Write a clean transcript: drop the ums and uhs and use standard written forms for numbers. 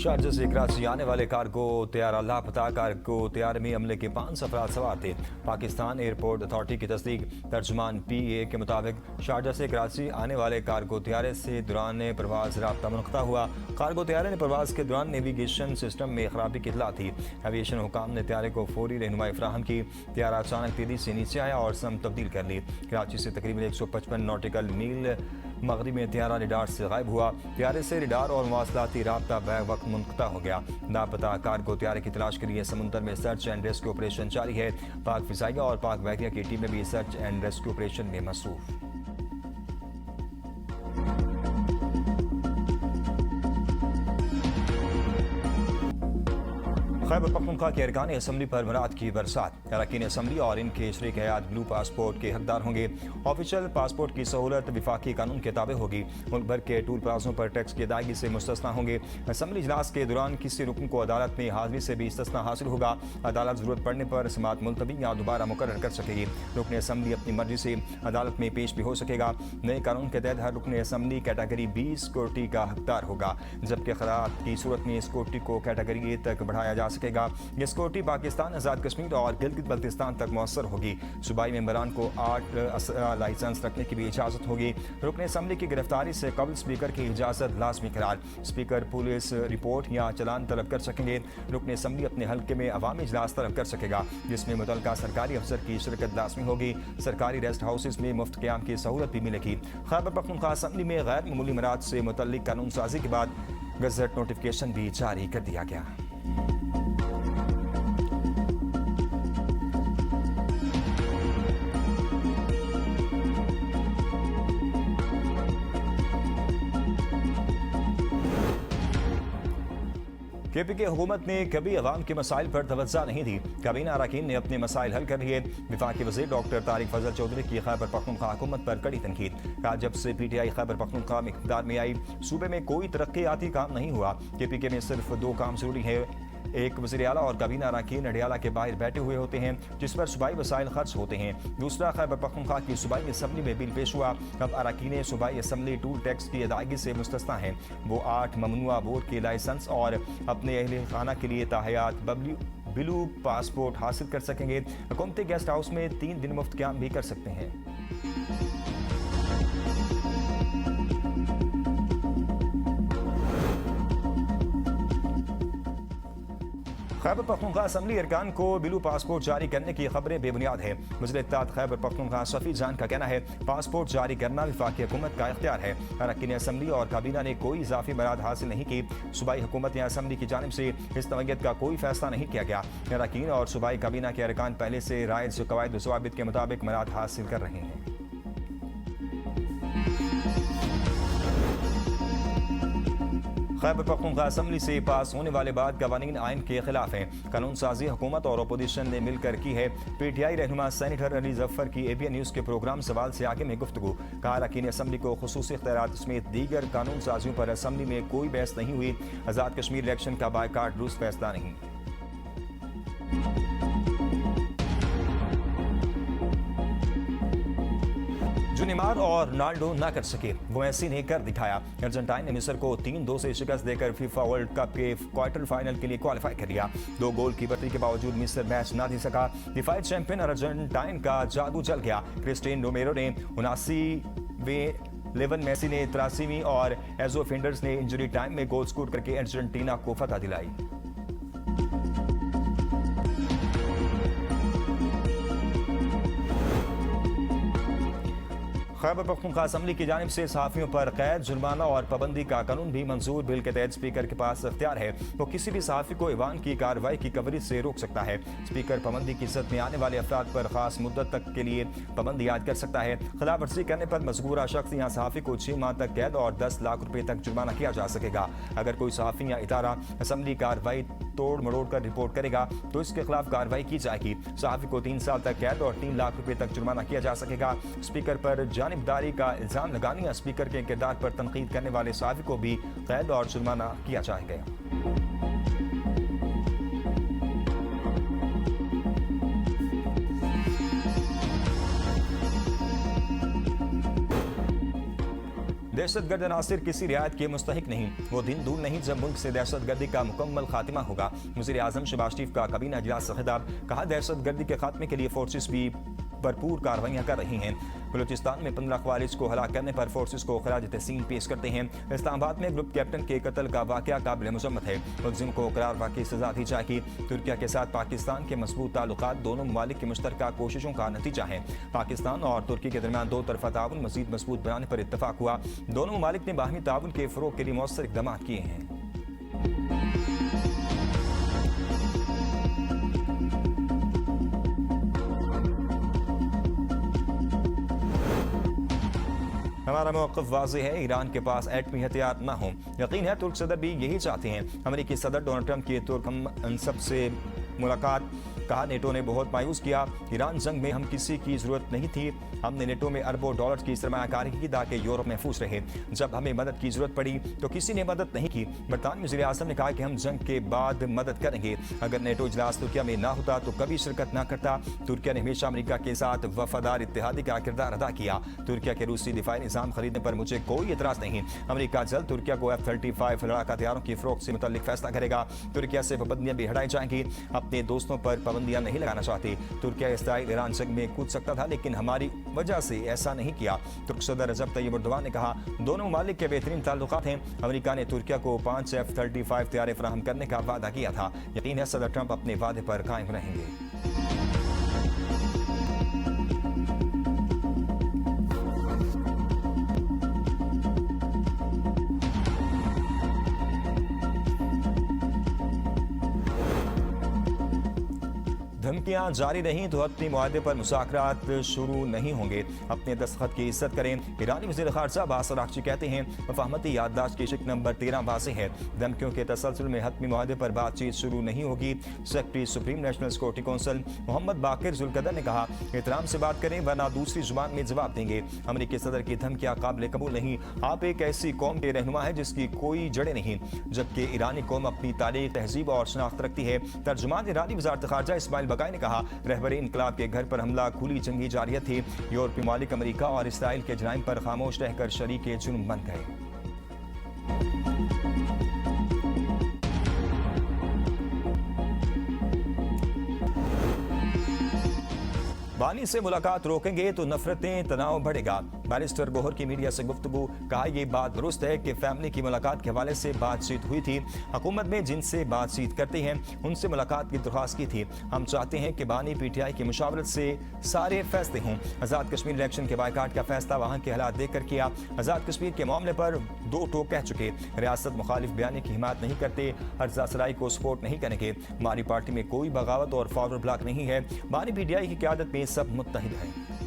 Sharjah से कराची आने वाले कार्गो तैयारा लापता। कार्गो तैयारे में अमले के 5 अफराद सवार थे। पाकिस्तान एयरपोर्ट अथॉरिटी की तस्दीक। तर्जुमान PA के मुताबिक शारजा से कराची आने वाले कार्गो तैयारे से दौरान परवाज राब्ता मुनक़ता हुआ। कार्गो तैयारे ने परवाज के दौरान नेविगेशन सिस्टम में खराबी की इतला थी। एविएशन हुकाम ने तैयारे को फौरी रहनुमाई फराहम की। तैयारा अचानक तेजी से नीचे आया और सम तब्दील कर ली। कराची से तकरीबन 155 नॉटिकल मील मगरिब में तैयारा रिडार से गायब हुआ। तैयारे से रिडार और मवासलाती राब्ता बैक वक्त मुनक़ता हो गया। लापता कार्गो तैयारे की तलाश के लिए समुंदर में सर्च एंड रेस्क्यू ऑपरेशन जारी है। पाक फिजाइया और पाक बहरिया की टीमें भी सर्च एंड रेस्क्यू ऑपरेशन में मसरूफ। खैबर पख्तूनख्वा के अरकान असम्बली पर मराद की बरसात। अरकान असम्बली और इनके शरीक हयात ब्लू पासपोर्ट के हकदार होंगे। ऑफिशियल पासपोर्ट की सहूलत विफाकी कानून के ताबे होगी। मुल्क भर के टूल प्लाजों पर टैक्स की अदायगी से मुस्तस्ना होंगे। असम्बली इजलास के दौरान किसी रुकन को अदालत में हाजिरी से भी इस्तिस्ना हासिल होगा। अदालत जरूरत पड़ने पर समात मुलतवी या दोबारा मुकर्रर कर सकेगी। रुकन असम्बली अपनी मर्जी से अदालत में पेश भी हो सकेगा। नए कानून के तहत हर रुकन असम्बली कैटेगरी B सिक्योरिटी का हकदार होगा, जबकि खराब की सूरत में सिक्योरिटी को कैटेगरी A तक बढ़ाया जा सकेगा। ये सिक्योरिटी पाकिस्तान, आज़ाद कश्मीर और गिलगित बल्तिस्तान तक मौसर होगी। सूबाई मेंबरान को 8 लाइसेंस रखने की भी इजाज़त होगी। रुकन असम्बली की गिरफ्तारी से कबल स्पीकर की इजाज़त लाजमी करार। स्पीकर पुलिस रिपोर्ट या चलान तलब कर सकेंगे। रुकन असम्बली अपने हल्के में अवामी इजलास तलब कर सकेगा, जिसमें मुतल्लिका सरकारी अफसर की शिरकत लाजमी होगी। सरकारी रेस्ट हाउसेज में मुफ्त क़याम की सहूलत भी मिलेगी। खैबर पख्तूनख्वा असम्बली में गैर मामूली मराद से मुतल्लिक कानून साजी के बाद गज़ट नोटिफिकेशन भी जारी कर दिया गया। KP की हुकूमत ने कभी अवाम के मसाइल पर तवज्जो नहीं दी। काबीना अरकान ने अपने मसाइल हल कर लिए। विफाकी वज़ीर डॉक्टर तारिक फजल चौधरी की खैबर पख्तूनख्वा हुकूमत पर कड़ी तनकीद। कहा, जब से PTI खैबर पख्तूनख्वा में इक़्तिदार में आई, सूबे में कोई तरक्याती काम नहीं हुआ। KP के में सिर्फ 2 काम जरूरी है। एक, वज़ीर आला और काबीना अरकान अडियाला के बाहर बैठे हुए होते हैं, जिस पर सूबाई वसाइल खर्च होते हैं। दूसरा, खैबर पख्तूनख्वा की सूबाई असम्बली में बिल पेश हुआ। अब अरकान सूबाई असम्बली टूल टैक्स की अदायगी से मुस्तस्ना हैं। वो 8 ममनुआ बोर्ड के लाइसेंस और अपने अहल खाना के लिए ताहयात ब्लू पासपोर्ट हासिल कर सकेंगे। हुकूमती गेस्ट हाउस में 3 दिन मुफ्त क़याम भी कर सकते हैं। खैबर पख्तूनख्वा असम्बली अरकान को ब्लू पासपोर्ट जारी करने की खबरें बेबुनियाद है। वज़ीर इत्तेहाद खैबर पख्तूनख्वा सफ़ी जान का कहना है, पासपोर्ट जारी करना विफाकी हुकूमत का इख्तियार है। अरकान असम्बली और काबीना ने कोई इजाफी मराद हासिल नहीं की। सूबाई हुकूमत या असम्बली की जानिब से इस नौयत का कोई फैसला नहीं किया गया। अरकान और सूबाई काबीना के अरकान पहले से राइज कवायद ज़वाबित के मुताबिक मराद हासिल कर रहे हैं। खैबर पख्तूनख्वा असम्बली से पास होने वाले बाद कवानीन आइन के खिलाफ हैं। कानून साजी हुकूमत और अपोजिशन ने मिलकर की है। PTI रहनुमा सेनेटर अली जफ़र की ABN न्यूज़ के प्रोग्राम सवाल से आगे में गुफ्तगू। कहा, अरकान असम्बली को खुसूसी इख्तियारात समेत दीगर कानून साजियों पर असम्बली में कोई बहस नहीं हुई। आज़ाद कश्मीर इलेक्शन का बायकाट दुरुस्त फैसला नहीं। जो नेमार और रोनाल्डो ना कर सके, वो मेसी ने कर दिखाया। अर्जेंटाइन ने मिस्र को 3-2 से शिकस्त देकर फीफा वर्ल्ड कप के क्वार्टर फाइनल के लिए क्वालिफाई कर लिया। 2 गोल की बढ़ती के बावजूद मिस्र मैच ना जीत सका। डिफाइड चैंपियन अर्जेंटाइन का जादू चल गया। क्रिस्टियानो रोमेरो ने 79वें, लेवन मेसी ने 83वीं और एजो फेंडर्स ने इंजरी टाइम में गोल स्कोर करके अर्जेंटीना को फतह दिलाई। खैबर पख्तूनख्वा असम्बली की जानिब से सहाफ़ियों पर कैद, जुर्माना और पाबंदी का कानून भी मंजूर। बिल के तहत स्पीकर के पास इख्तियार है, वो किसी भी सहाफ़ी को ईवान की कार्रवाई की कवरेज से रोक सकता है। स्पीकर पाबंदी की इज्जत में आने वाले अफराद पर खास मुद्दत तक के लिए पाबंदी आयद कर सकता है। खिलाफ वर्जी करने पर मज़कूरा शख्स या सहाफ़ी को 6 माह तक कैद और 10 लाख रुपये तक जुर्माना किया जा सकेगा। अगर कोई सहाफ़ी या इदारा असम्बली कार्रवाई तोड़ मरोड़ कर रिपोर्ट करेगा तो इसके खिलाफ कार्रवाई की जाएगी। सहाफ़ी को 3 साल तक कैद और 3 लाख रुपये तक जुर्माना किया जा सकेगा। स्पीकर पर जानिबदारी का इल्ज़ाम लगाने या स्पीकर के किरदार पर तनकीद करने वाले सहाफ़ी को भी कैद और जुर्माना किया जाएगा। दहशतगर्द अनासिर किसी रियायत के मुस्तहिक नहीं। वो दिन दूर नहीं जब मुल्क से दहशतगर्दी का मुकम्मल खात्मा होगा। वज़ीर आज़म शहबाज शरीफ का काबीना इजलास से खिताब। कहा, दहशतगर्दी के खात्मे के लिए फोर्सेस भी भरपूर कार्रवाइयाँ कर रही हैं। बलूचिस्तान में 15 खवारिज को हलाक करने पर फोर्सेस को खराज तहसीन पेश करते हैं। इस्लामाबाद में ग्रुप कैप्टन के कत्ल का वाक़या काबिल मज़म्मत है। मुलजिम को करार वाक़ई सजा दी जाएगी। तुर्किया के साथ पाकिस्तान के मजबूत ताल्लुकात दोनों ममालिक की मुश्तरका कोशिशों का नतीजा है। पाकिस्तान और तुर्की के दरमियान दो तरफा ताउन मज़ीद मजबूत बनाने पर इत्तफाक हुआ। दोनों ममालिक ने बाहमी ताउन के फ़रोग़ के लिए मौसर इक़दाम किए हैं। हमारा मौक़िफ़ वाज़ेह है, ईरान के पास एटमी हथियार न हो। यकीन है तुर्क सदर भी यही चाहते हैं। अमेरिकी सदर डोनाल्ड ट्रंप की तुर्क हमसब से मुलाकात। कहा, नेटो ने बहुत मायूस किया। ईरान जंग में हम किसी की ज़रूरत नहीं थी। हमने नेटो में अरबों डॉलर की सरमायाकारी की ताकि यूरोप महफूज रहे। जब हमें मदद की ज़रूरत पड़ी तो किसी ने मदद नहीं की। बरतानवी वज़ीर आज़म ने कहा कि हम जंग के बाद मदद करेंगे। अगर नेटो इजलास तुर्किया में ना होता तो कभी शिरकत ना करता। तुर्किया ने हमेशा अमेरिका के साथ वफादार इत्तेहादी का किरदार अदा किया। तुर्किया के रूसी दिफाई निज़ाम खरीदने पर मुझे कोई एतराज़ नहीं। अमेरिका जल्द तुर्किया को F-35 लड़ाका हथियारों की फ़रोख्त से मुतल्लिक फैसला करेगा। तुर्किया से पाबंदियाँ भी हटाई जाएंगी। अपने दोस्तों पर पाबंदियाँ नहीं लगाना चाहती। तुर्किया इसराइल ईरान जंग में कूद सकता था, लेकिन हमारी वजह से ऐसा नहीं किया। तुर्क सदर रजब तैयब एर्दोगान ने कहा, दोनों ममालिक के बेहतरीन ताल्लुकात हैं। अमेरिका ने तुर्किया को 5 F-35 तैयारे फराहम करने का वादा किया था। यकीन है सदर ट्रंप अपने वादे पर कायम रहेंगे। धमकियां जारी रहीं तो हतमी मुआहदे पर मुज़ाकरात शुरू नहीं होंगे। अपने दस्तखत की इज्जत करें। ईरानी वज़ीर ख़ारजा अब्बास अराग़ची कहते हैं, मफ़ाहमती याददाश्त की शिक नंबर 13 वाज़ेह है। धमकियों के तसलसल में हतमी मुआहदे पर बातचीत शुरू नहीं होगी। Secretary supreme national security council Mohammad Bagher Zolghadr ने कहा, एहतराम से बात करें वरना दूसरी जुबान में जवाब देंगे। अमेरिकी सदर की धमकियां काबिल कबूल नहीं। आप एक ऐसी कौम के रहनुमा है जिसकी कोई जड़ें नहीं, जबकि ईरानी कौम अपनी तारीख, तहजीब और शनाख्त रखती है। तर्जुमान ईरानी वज़ारत ख़ारजा इस्माइल बकाई ने कहा, रहबरे इनकलाब के घर पर हमला खुली जंगी जारियत थी। यूरोपीय ममालिक अमेरिका और इसराइल के जराइम पर खामोश रहकर शरीके जुर्म बन गए। बानी से मुलाकात रोकेंगे तो नफरतें, तनाव बढ़ेगा। बैरिस्टर गोहर की मीडिया से गुफ्तगू। कहा, यह बात दुरुस्त है कि फैमिली की मुलाकात के हवाले से बातचीत हुई थी। हुकूमत में जिनसे बातचीत करते हैं उनसे मुलाकात की दरख्वास्त की थी। हम चाहते हैं कि बानी PTI की मुशावरत से सारे फैसले हों। आज़ाद कश्मीर इलेक्शन के बायकाट का फैसला वहाँ के हालात देखकर किया। आज़ाद कश्मीर के मामले पर दो टोक कह चुके। रियासत मुखालिफ बयानी की हिमायत नहीं करते, हर्जा सराई को सपोर्ट नहीं करेंगे। हमारी पार्टी में कोई बगावत और फॉरवर्ड ब्लॉक नहीं है। बानी PTI की क़यादत में सब मुत्तहिद है।